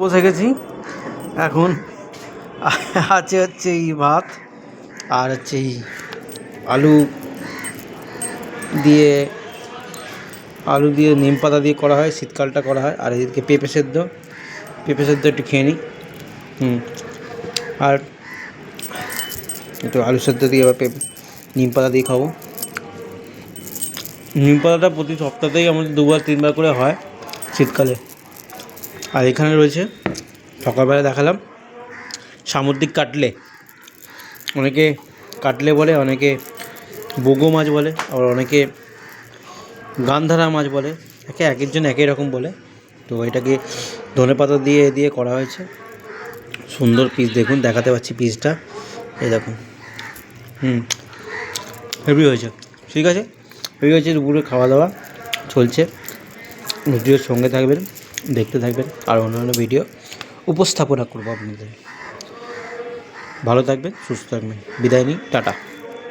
বসে গেছি এখন। আছে হচ্ছে এই ভাত আর হচ্ছে এই আলু দিয়ে নিম পাতা দিয়ে করা হয়, শীতকালটা করা হয়। আর এদিকে পেঁপে সেদ্ধ একটু খেয়ে নিই। আর একটু আলু সেদ্ধ দিয়ে আবার নিম পাতা দিয়ে খাবো। নিম পাতাটা প্রতি সপ্তাহতেই আমাদের 2-3বার করে হয় শীতকালে। আর এখানে রয়েছে, সকালবেলা দেখালাম, সামুদ্রিক কাটলে, অনেকে কাটলে বলে, অনেকে বোগো মাছ বলে, আবার অনেকে গান্ধারা মাছ বলে, এক একজন একই রকম বলে। তো এটাকে ধনেপাতা দিয়ে করা হয়েছে। সুন্দর পিস, দেখুন দেখাতে পাচ্ছি পিসটা, এই দেখুন। হেভি হয়েছে। ঠিক আছে, হেভি হয়েছে। দুপুরে খাওয়া দাওয়া চলছে। ভিডিওর সঙ্গে থাকবেন, দেখতে থাকবেন, আর অন্যান্য ভিডিও উপস্থাপনা করবো আপনাদের। ভালো থাকবেন, সুস্থ থাকবেন। বিদায় নিই, টাটা।